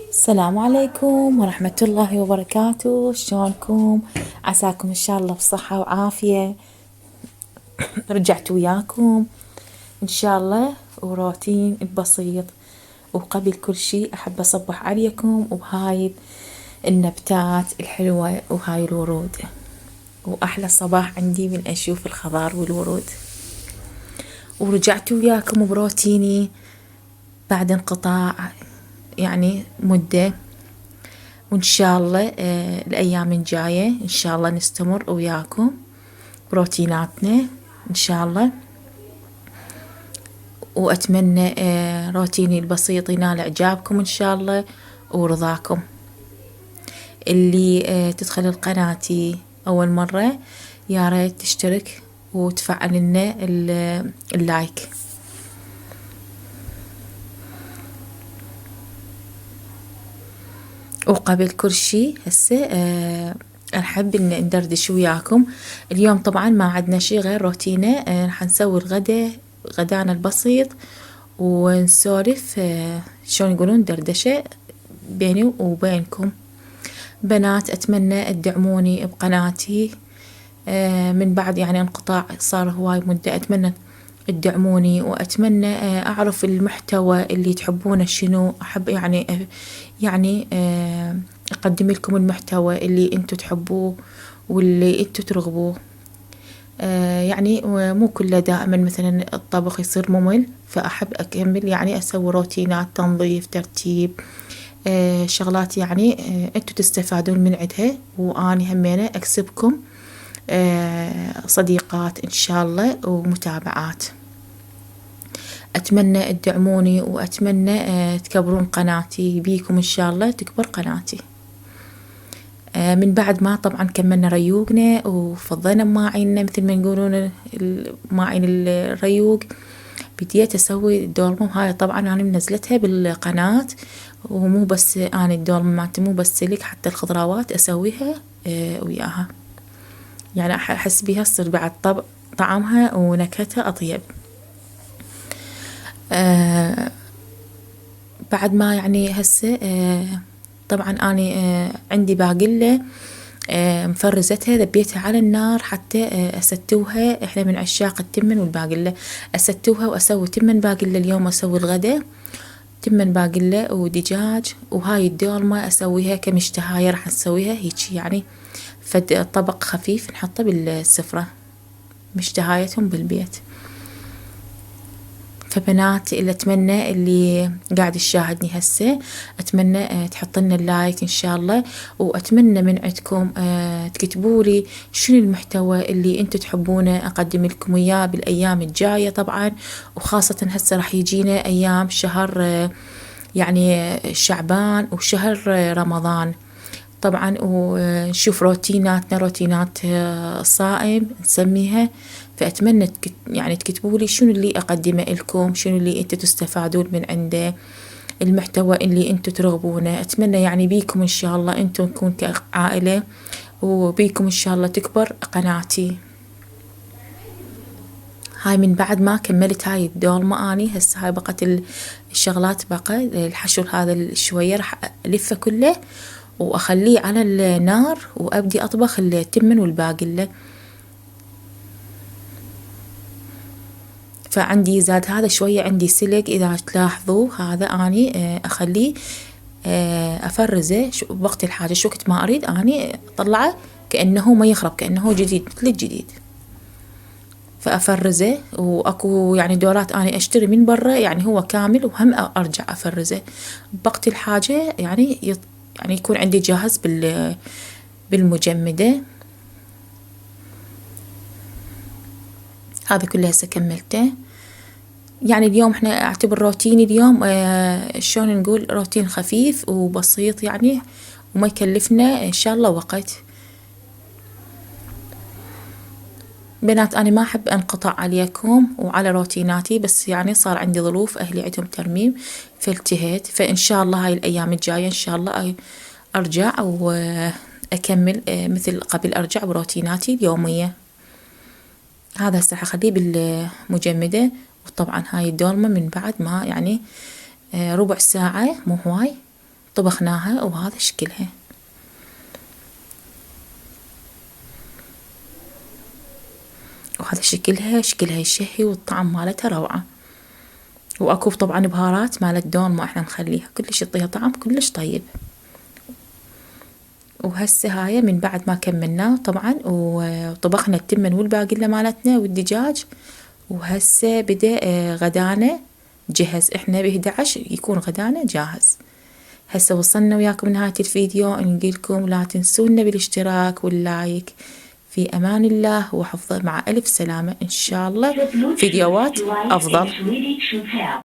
السلام عليكم ورحمة الله وبركاته. شلونكم؟ عساكم إن شاء الله بصحة وعافية. رجعت وياكم إن شاء الله وروتين بسيط. وقبل كل شيء أحب أصبح عليكم وبهاي النبتات الحلوة وهاي الورود، وأحلى صباح عندي من أشوف الخضار والورود. ورجعت وياكم بروتيني بعد انقطاع يعني مدة، وإن شاء الله الأيام الجاية إن شاء الله نستمر وياكم بروتيناتنا إن شاء الله. وأتمنى روتيني البسيط ينال إعجابكم إن شاء الله ورضاكم. اللي تدخل قناتي أول مرة يا ريت تشترك وتفعل لنا اللايك. وقبل كل شيء هسه نحب إن ندردش وياكم. اليوم طبعا ما عندنا شيء غير روتينه، راح نسوي غدانا البسيط ونسولف شلون يقولون دردشة بيني وبينكم. بنات أتمنى تدعموني بقناتي من بعد يعني انقطاع صار هواي مدة. أتمنى تدعموني وأتمنى أعرف المحتوى اللي تحبونه شنو. أحب يعني أقدم لكم المحتوى اللي أنتوا تحبوه واللي أنتوا ترغبوه. يعني مو كله دائما مثلا الطبخ يصير ممل، فأحب أكمل يعني أسوي روتينات تنظيف ترتيب، شغلات يعني أنتوا تستفادون من عدها وأنا همينة أكسبكم صديقات إن شاء الله ومتابعات. أتمنى تدعموني وأتمنى تكبرون قناتي، بيكم إن شاء الله تكبر قناتي. من بعد ما طبعا كملنا ريوقنا وفضينا ماعيننا مثل ما يقولون ماعين الريوق، بديت أسوي الدولمة. هاي طبعا أنا منزلتها بالقناة، ومو بس أنا الدولمة مالتي مو بس سلك، حتى الخضروات أسويها وياها، يعني أحس بيها تصير بعد طعمها ونكهتها أطيب. بعد ما يعني هسه طبعا أنا عندي باقلة مفرزتها، ذبيتها على النار حتى أستوها. إحنا من عشاق التمن والباقلة، أستوها وأسوي تمن باقلة. اليوم أسوي الغداء تمن باقلة ودجاج، وهاي الدولمة أسويها كمشتهاية، راح نسويها هيك يعني فد طبق خفيف نحطه بالسفرة، مشتهايتهم بالبيت. فبنات اللي أتمنى اللي قاعد يشاهدني هسه أتمنى تحطلنا اللايك إن شاء الله، وأتمنى من عندكم تكتبولي شنو المحتوى اللي أنتوا تحبونه أقدم لكم إياه بالأيام الجاية طبعا. وخاصة هسه راح يجينا أيام شهر يعني شعبان وشهر رمضان طبعا، ونشوف روتيناتنا روتينات صائم نسميها. فأتمنى يعني تكتبوا لي شنو اللي أقدمه لكم، شنو اللي أنتوا تستفادون من عنده، المحتوى اللي أنتوا ترغبونه. أتمنى يعني بيكم إن شاء الله أنتوا نكون كعائلة، وبيكم إن شاء الله تكبر قناتي. هاي من بعد ما كملت هاي الدولمة أني هسه هاي بقت الشغلات، بقى الحشو هذا شوية راح ألفه كله وأخليه على النار وأبدي أطبخ التمن والباقلة. فعندي زاد هذا شوية، عندي سلق إذا تلاحظوا، هذا أني أخليه أفرزه بوقت الحاجة، شو وقت ما أريد أني أطلعه كأنه ما يخرب، كأنه جديد مثل الجديد. فأفرزه، وأكو يعني دورات أنا أشتري من برا يعني هو كامل وهم أرجع أفرزه بوقت الحاجة، يعني يكون عندي جاهز بالمجمدة. هذا كله هسه كملته. يعني اليوم احنا اعتبر روتيني اليوم شلون نقول روتين خفيف وبسيط يعني، وما يكلفنا ان شاء الله وقت. بنات أنا ما أحب أنقطع عليكم وعلى روتيناتي، بس يعني صار عندي ظروف أهلي عندهم ترميم فالتهيت. فإن شاء الله هاي الأيام الجاية إن شاء الله أرجع وأكمل مثل قبل، أرجع بروتيناتي اليومية. هذا هسه أخليه بالمجمدة. وطبعا هاي الدولمة من بعد ما يعني ربع ساعة مو هواي طبخناها وهذا شكلها. وهذا شكلها يشهي والطعم مالتها روعة. واكو طبعا بهارات مالت دون ما احنا نخليها كلش يعطيها طعم كلش طيب. وهسه هاي من بعد ما كملناه طبعا وطبخنا التمن والباقيلا مالتنا والدجاج، وهسه بدأ غدانا جهز. احنا ب11 يكون غدانا جاهز. هسه وصلنا وياكم نهاية الفيديو، نقولكم لا تنسونا بالاشتراك واللايك. في امان الله وحفظه، مع الف سلامة ان شاء الله فيديوهات افضل.